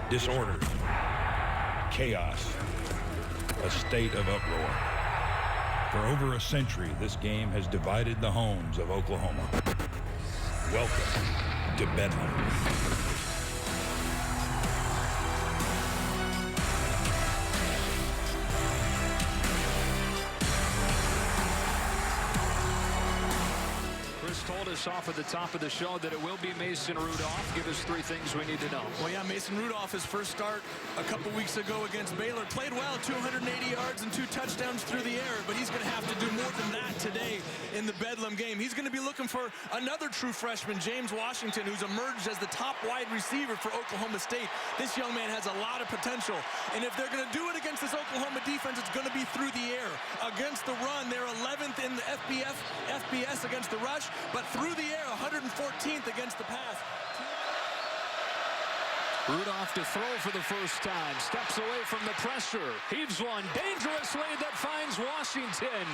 disorder, chaos, a state of uproar. For over a century, this game has divided the homes of Oklahoma. Welcome to Bedlam. Told us off at the top of the show that it will be Mason Rudolph. Give us 3 things we need to know. Well, yeah, Mason Rudolph, his first start a couple weeks ago against Baylor, played well, 280 yards and 2 touchdowns through the air, but he's going to have to do more than that today in the Bedlam game. He's going to be looking for another true freshman, James Washington, who's emerged as the top wide receiver for Oklahoma State. This young man has a lot of potential, and if they're going to do it against this Oklahoma defense, it's going to be through the air. Against the run, they're 11th in the FBS against the rush, but through the air, 114th against the pass. Rudolph to throw for the first time. Steps away from the pressure. Heaves one dangerously that finds Washington.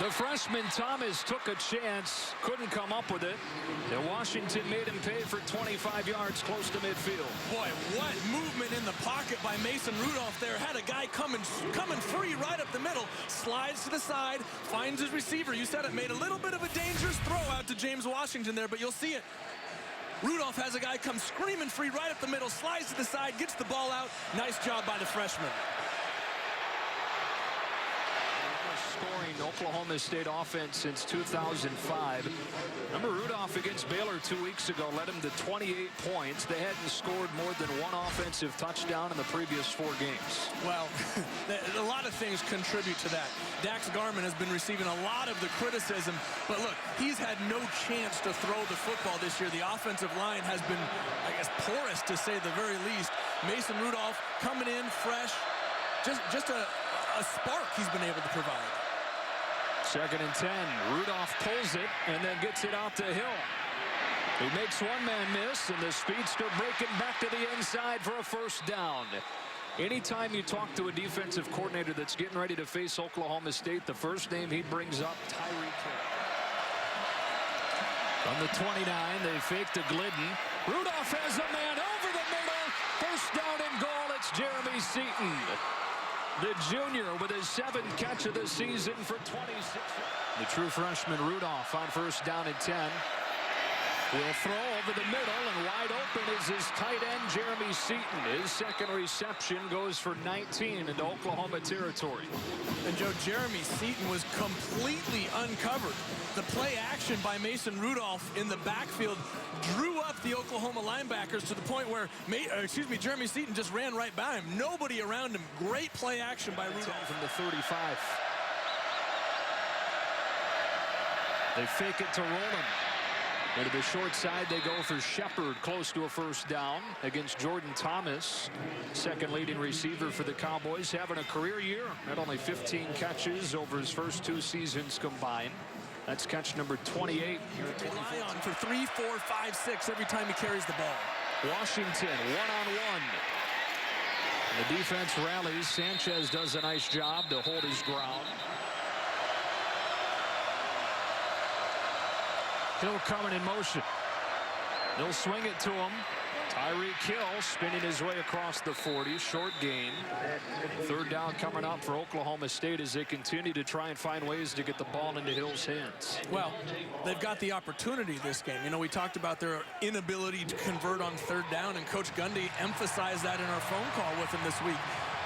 The freshman Thomas took a chance, couldn't come up with it, and Washington made him pay for 25 yards close to midfield. Boy, what movement in the pocket by Mason Rudolph there. Had a guy coming free right up the middle, slides to the side, finds his receiver. You said it, made a little bit of a dangerous throw out to James Washington there, but you'll see it. Rudolph has a guy come screaming free right up the middle, slides to the side, gets the ball out. Nice job by the freshman. Scoring Oklahoma State offense since 2005. Remember Rudolph against Baylor 2 weeks ago led him to 28 points. They hadn't scored more than 1 offensive touchdown in the previous 4 games. Well, a lot of things contribute to that. Dax Garman has been receiving a lot of the criticism, but look, he's had no chance to throw the football this year. The offensive line has been, I guess, porous to say the very least. Mason Rudolph coming in fresh, just a spark he's been able to provide. 2nd and 10. Rudolph pulls it and then gets it out to Hill. He makes one man miss, and the speedster breaking back to the inside for a first down. Anytime you talk to a defensive coordinator that's getting ready to face Oklahoma State, the first name he brings up, Tyreek Hill. From the 29, they fake to Glidden. Rudolph has a man over the middle. First down and goal. It's Jeremy Seaton, the junior, with his 7th catch of the season for 26. The true freshman Rudolph on first down and 10. Will throw over the middle, and wide open is his tight end, Jeremy Seaton. His 2nd reception goes for 19 into Oklahoma territory. And Joe, Jeremy Seaton was completely uncovered. The play action by Mason Rudolph in the backfield drew up the Oklahoma linebackers to the point where Jeremy Seaton just ran right by him. Nobody around him. Great play action by Rudolph. From the 35. They fake it to Rowland. To the short side, they go for Shepard, close to a first down against Jordan Thomas. 2nd leading receiver for the Cowboys, having a career year. Had only 15 catches over his first 2 seasons combined. That's catch number 28. Rely on for 3, 4, 5, 6 every time he carries the ball. Washington, one-on-one. The defense rallies. Sanchez does a nice job to hold his ground. Hill coming in motion. They'll swing it to him. Tyreek Hill spinning his way across the 40. Short gain. 3rd down coming up for Oklahoma State as they continue to try and find ways to get the ball into Hill's hands. Well, they've got the opportunity this game. You know, we talked about their inability to convert on 3rd down, and Coach Gundy emphasized that in our phone call with him this week.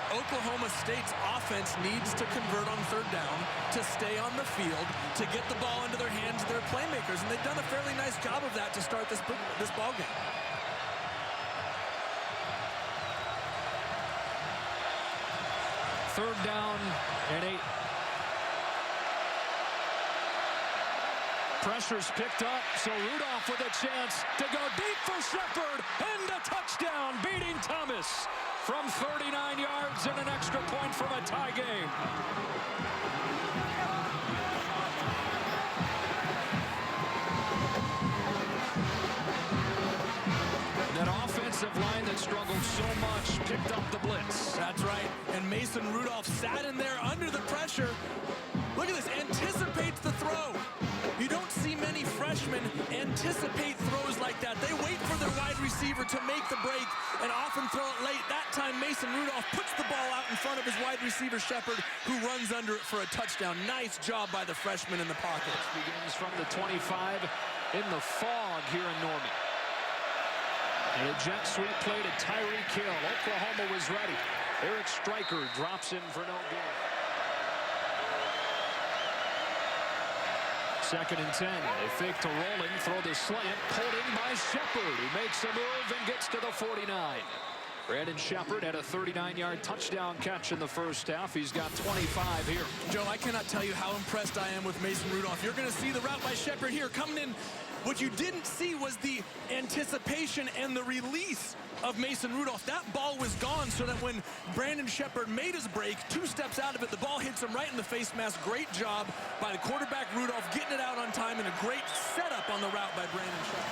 Oklahoma State's offense needs to convert on 3rd down to stay on the field, to get the ball into their hands of their playmakers, and they've done a fairly nice job of that to start this ball game. Third down and 8. Pressure's picked up, so Rudolph with a chance to go deep for Shepard, and a touchdown, beating Thomas from 39 yards and an extra point from a tie game. That offensive line that struggled so much picked up the blitz. That's right, and Mason Rudolph sat in there under the pressure. Look at this, anticipates the throw. You don't see many freshmen anticipate throws like that. They wait for their wide receiver receiver to make the break and often throw it late. That time, Mason Rudolph puts the ball out in front of his wide receiver, Shepard, who runs under it for a touchdown. Nice job by the freshman in the pocket. Begins from the 25 in the fog here in Norman. And a jet sweep play to Tyreek Hill. Oklahoma was ready. Eric Stryker drops in for no gain. 2nd and 10. They fake to Rolling, throw the slant, pulled in by Shepard. He makes a move and gets to the 49. Brandon Shepard had a 39-yard touchdown catch in the first half. He's got 25 here. Joe, I cannot tell you how impressed I am with Mason Rudolph. You're going to see the route by Shepard here coming in. What you didn't see was the anticipation and the release of Mason Rudolph. That ball was gone so that when Brandon Shepard made his break, 2 steps out of it, the ball hits him right in the face mask. Great job by the quarterback, Rudolph, getting it out on time, and a great setup on the route by Brandon Shepard.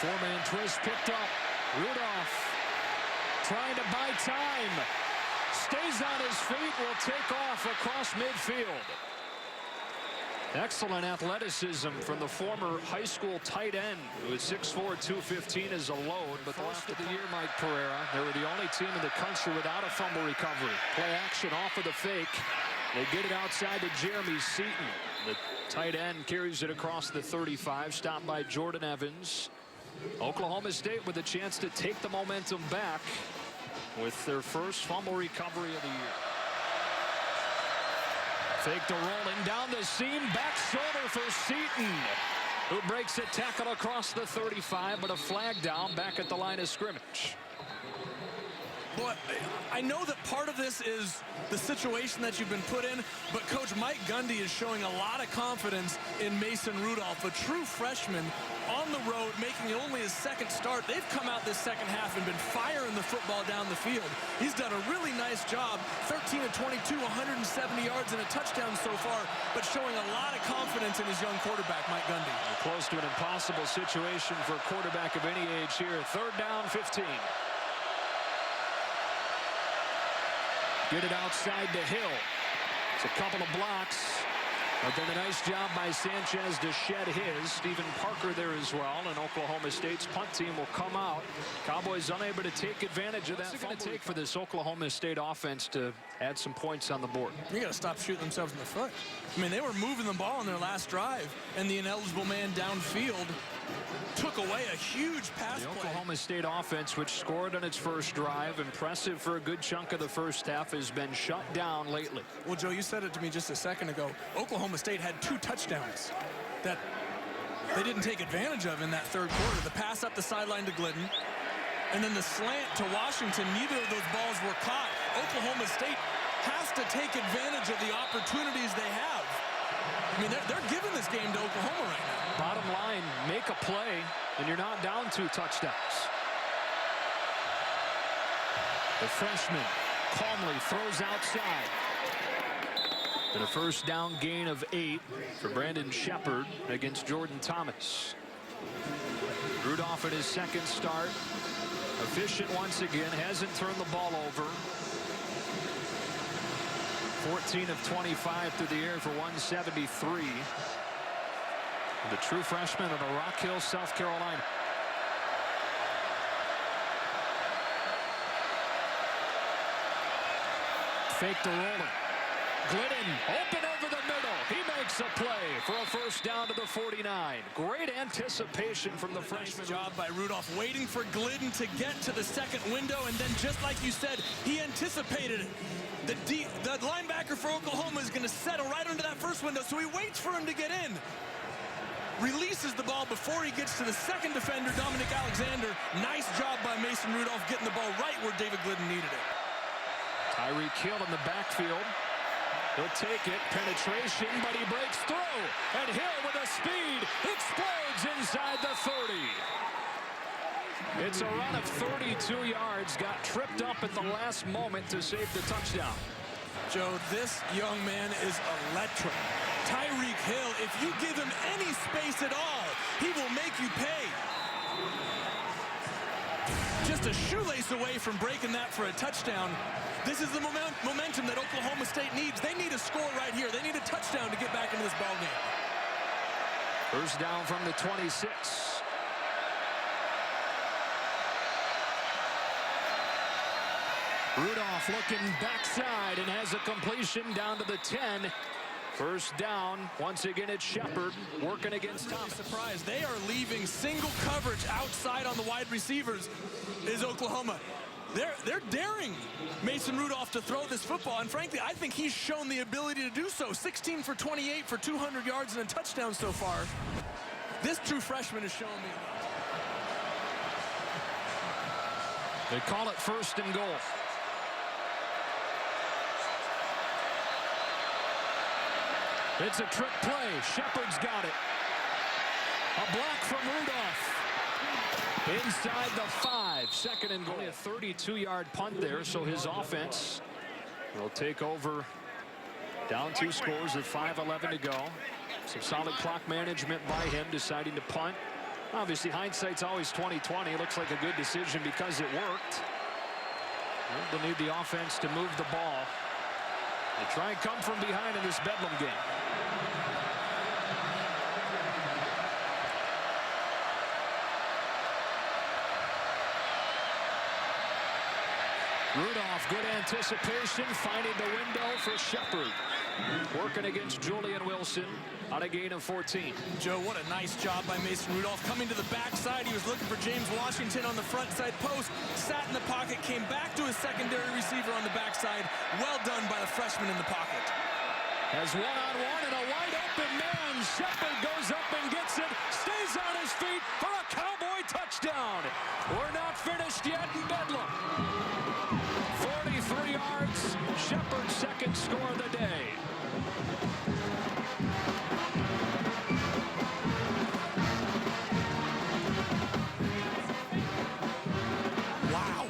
Four-man twist picked up. Rudolph trying to buy time. Stays on his feet, will take off across midfield. Excellent athleticism from the former high school tight end, who is 6'4", 215 as a load. But the rest of the year, Mike Pereira, they were the only team in the country without a fumble recovery. Play action off of the fake. They get it outside to Jeremy Seaton. The tight end carries it across the 35, stopped by Jordan Evans. Oklahoma State with a chance to take the momentum back with their first fumble recovery of the year. Fake to Rolling down the seam, back shoulder for Seaton, who breaks a tackle across the 35, but a flag down back at the line of scrimmage. Boy, I know that part of this is the situation that you've been put in, but Coach Mike Gundy is showing a lot of confidence in Mason Rudolph, a true freshman on the road, making only his 2nd start. They've come out this 2nd half and been firing the football down the field. He's done a really nice job. 13 of 22, 170 yards and a touchdown so far, but showing a lot of confidence in his young quarterback, Mike Gundy. Close to an impossible situation for a quarterback of any age here. 3rd down, 15. Get it outside to Hill. It's a couple of blocks. But then a nice job by Sanchez to shed his. Stephen Parker there as well. And Oklahoma State's punt team will come out. Cowboys unable to take advantage of that. What's it going to take for this Oklahoma State offense to add some points on the board? You got to stop shooting themselves in the foot. I mean, they were moving the ball on their last drive, and the ineligible man downfield took away a huge pass The play. Oklahoma State offense, which scored on its first drive, impressive for a good chunk of the first half, has been shut down lately. Well, Joe, you said it to me just a second ago. Oklahoma State had 2 touchdowns that they didn't take advantage of in that 3rd quarter. The pass up the sideline to Glidden, and then the slant to Washington. Neither of those balls were caught. Oklahoma State has to take advantage of the opportunities they have. I mean, they're giving this game to Oklahoma right now. Bottom line, make a play, and you're not down 2 touchdowns. The freshman calmly throws outside. And a first down gain of 8 for Brandon Shepard against Jordan Thomas. Rudolph at his 2nd start. Efficient once again, hasn't turned the ball over. 14 of 25 through the air for 173. The true freshman out of Rock Hill, South Carolina. Fake to Rolling. Glidden open over the middle. He makes a play for a first down to the 49. Great anticipation from the freshman. Nice job by Rudolph, waiting for Glidden to get to the 2nd window, and then just like you said, he anticipated it. The linebacker for Oklahoma is going to settle right under that 1st window, so he waits for him to get in. Releases the ball before he gets to the 2nd defender, Dominic Alexander. Nice job by Mason Rudolph getting the ball right where David Glidden needed it. Tyreek Hill in the backfield. He'll take it, penetration, but he breaks through. And Hill with a speed explodes inside the 30. It's a run of 32 yards, got tripped up at the last moment to save the touchdown. Joe, this young man is electric. Tyreek Hill, if you give him any space at all, he will make you pay. just a shoelace away from breaking that for a touchdown. This is the momentum that Oklahoma State needs. They need a score right here. They need a touchdown to get back into this ball game. First down from the 26. Rudolph looking backside and has a completion down to the 10. First down. Once again, it's Shepard working against Thomas. Surprise. They are leaving single coverage outside on the wide receivers is Oklahoma. They're daring Mason Rudolph to throw this football, and frankly, I think he's shown the ability to do so. 16 for 28 for 200 yards and a touchdown so far. This true freshman has shown me. They call it first and goal. It's a trick play. Shepard's got it. A block from Rudolph. Inside the 5, second and goal. Only a 32-yard punt there, so his offense will take over. Down 2 scores with 5:11 to go. Some solid clock management by him, deciding to punt. Obviously, hindsight's always 20/20. Looks like a good decision because it worked. Well, they'll need the offense to move the ball. They try and come from behind in this Bedlam game. Rudolph, good anticipation, finding the window for Shepard. Working against Julian Wilson on a gain of 14. Joe, what a nice job by Mason Rudolph. Coming to the backside, he was looking for James Washington on the front side post, sat in the pocket, came back to his secondary receiver on the backside. Well done by the freshman in the pocket. Has one-on-one and a wide-open man. Shepard goes up and gets it, stays on his feet for a Cowboy touchdown. We're not finished yet in Bedlam. 43 yards, Shepard's second score of the day. Wow.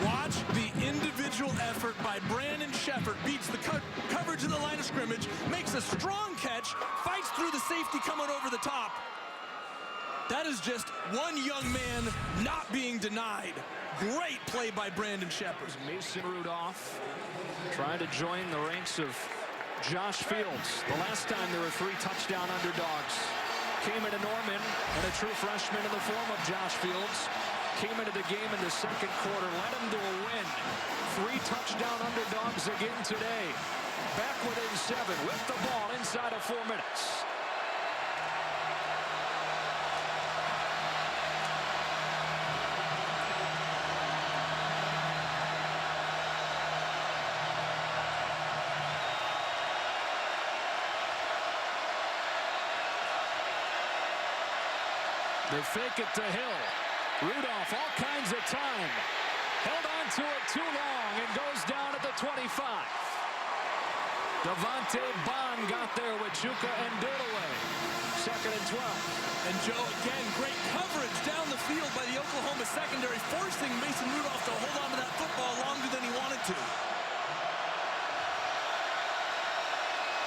Watch the individual effort by Brandon Shepard. Beats the coverage of the line of scrimmage, makes a strong catch, fights through the safety coming over the top. That is just one young man not being denied. Great play by Brandon Shepard. Mason Rudolph trying to join the ranks of Josh Fields. The last time there were 3 touchdown underdogs. Came into Norman, and a true freshman in the form of Josh Fields came into the game in the second quarter, led him to a win. 3 touchdown underdogs again today. Back within 7 with the ball inside of 4 minutes. They fake it to Hill. Rudolph, all kinds of time. Held on to it too long and goes down at the 25. Devontae Bond got there with Chuka and Durdaway. Second and 12. And Joe, again, great coverage down the field by the Oklahoma secondary, forcing Mason Rudolph to hold on to that football longer than he wanted to.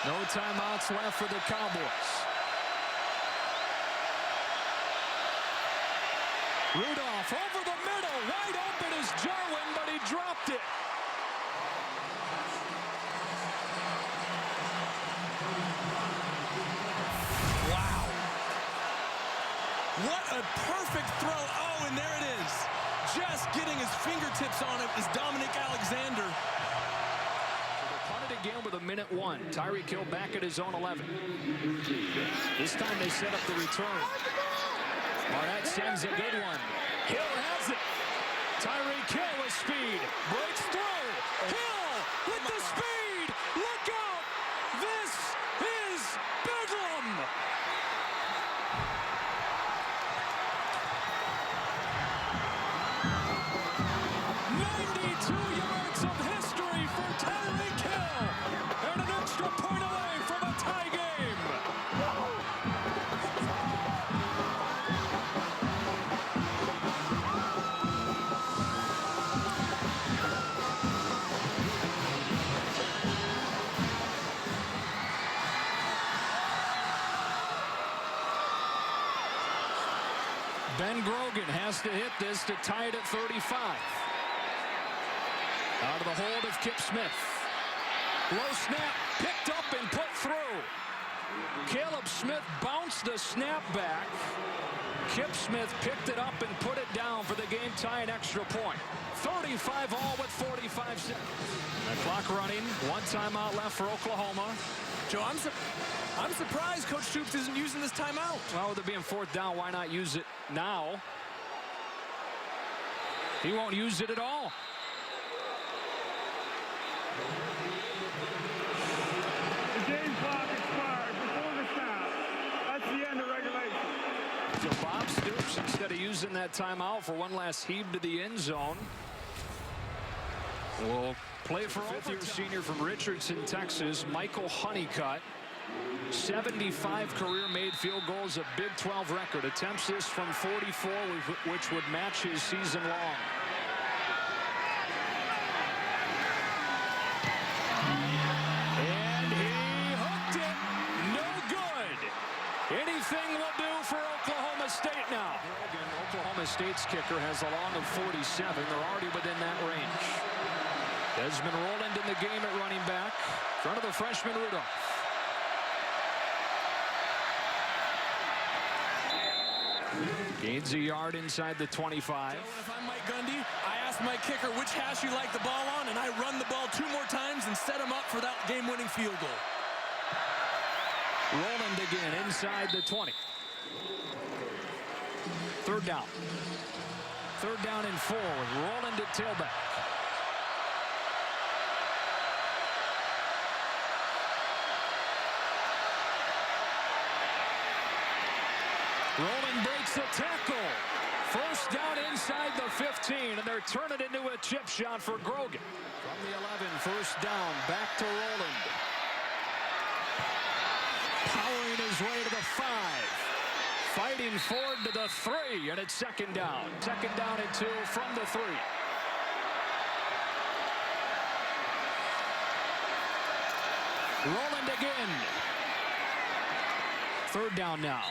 No timeouts left for the Cowboys. Rudolph over the middle, wide open is Jarwin, but he dropped it. Wow. What a perfect throw. Oh, and there it is. Just getting his fingertips on it is Dominic Alexander. They punted again with 1:01. Tyreek Hill back at his own 11. This time they set up the return. Barnett sends a good one. Hill has it. Tyreek Hill with speed. Breaks through. Hill with the speed. Look out. This is Bedlam. Yards of history for Tyreek Hill. And an extra point away from a tie game. Ben Grogan has to hit this to tie it at 35. Out of the hold of Kip Smith. Low snap, picked up and put through. Caleb Smith bounced the snap back. Kip Smith picked it up and put it down for the game-tying extra point. 35 all with 45 seconds. The clock running. One timeout left for Oklahoma. Joe, I'm surprised Coach Stoops isn't using this timeout. Well, with it being fourth down, why not use it now? He won't use it at all. The game clock expired before the snap. That's the end of regulation. So Bob Stoops, instead of using that timeout for one last heave to the end zone, will play for fifth-year senior from Richardson, Texas, Michael Honeycutt. 75 career-made field goals, a Big 12 record. Attempts this from 44, which would match his season long. And he hooked it. No good. Anything will do for Oklahoma State now. Oklahoma State's kicker has a long of 47. They're already within that range. Desmond Rowland in the game at running back. In front of the freshman Rudolph. Gains a yard inside the 25. Joe, if I'm Mike Gundy, I ask my kicker which hash you like the ball on, and I run the ball 2 more times and set him up for that game-winning field goal. Rowland again inside the 20. Third down. Third down and 4 with Rowland at tailback. Rowland breaks the tackle. First down inside the 15, and they're turning it into a chip shot for Grogan. From the 11, first down, back to Rowland. Powering his way to the 5. Fighting forward to the 3, and it's second down. Second down and 2 from the 3. Rowland again. Third down now.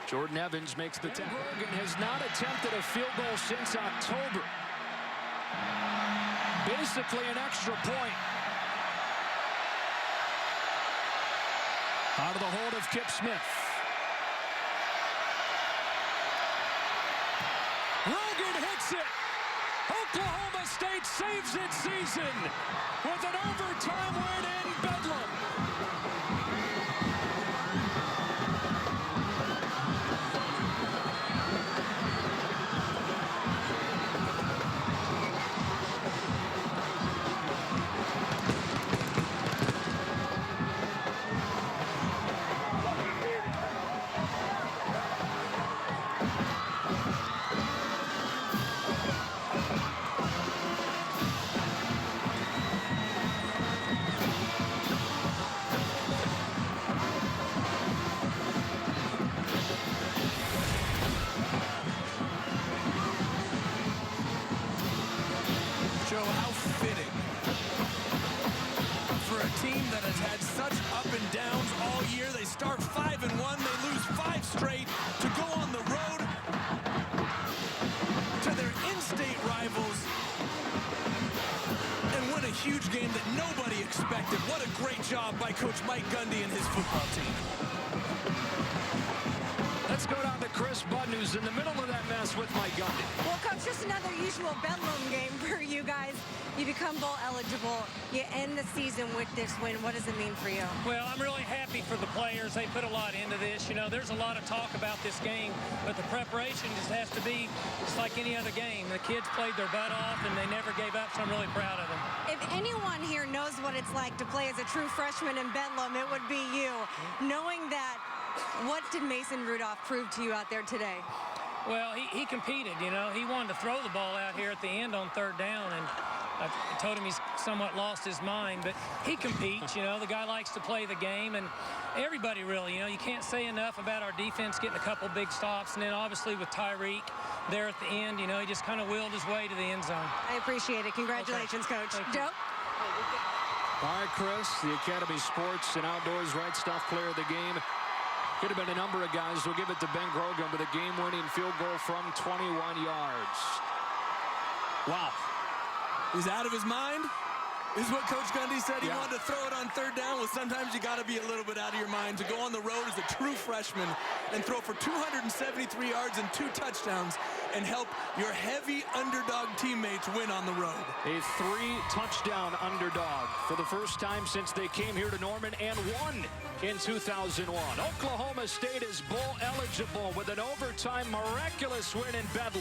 Jordan Evans makes the tackle. Grogan has not attempted a field goal since October. Basically an extra point. Out of the hold of Kip Smith. Grogan hits it. Oklahoma State saves its season with an overtime win in Bedlam. Joe, how fitting for a team that has had such up and downs all year. They start 5-1, they lose 5 straight to go on the road to their in-state rivals and win a huge game that nobody expected. What a great job by Coach Mike Gundy and his football team. Let's go down to Chris Budden, who's in the middle of that mess with Mike Gundy. Well, Coach, just another usual Bedlam game for you guys. You become bowl eligible. You end the season with this win. What does it mean for you? Well, I'm really happy for the players. They put a lot into this. You know, there's a lot of talk about this game, but the preparation just has to be just like any other game. The kids played their butt off, and they never gave up, so I'm really proud of them. If anyone here knows what it's like to play as a true freshman in Bedlam, it would be you. Knowing that, what did Mason Rudolph prove to you out there today? Well, he competed, you know. He wanted to throw the ball out here at the end on third down, and I told him he's somewhat lost his mind, but he competes, you know. The guy likes to play the game, and everybody really, you know. You can't say enough about our defense getting a couple big stops, and then obviously with Tyreek there at the end, you know, he just kind of willed his way to the end zone. I appreciate it. Congratulations, Coach. Joe? All right, Chris, the Academy Sports and Outdoors Right Stuff Player of the Game. Could have been a number of guys who'll give it to Ben Grogan with a game-winning field goal from 21 yards. Wow. He's out of his mind? This is what Coach Gundy said. He wanted to throw it on third down. Well, sometimes you got to be a little bit out of your mind to go on the road as a true freshman and throw for 273 yards and 2 touchdowns and help your heavy underdog teammates win on the road. A 3-touchdown underdog for the first time since they came here to Norman and won in 2001. Oklahoma State is bowl eligible with an overtime miraculous win in Bedlam.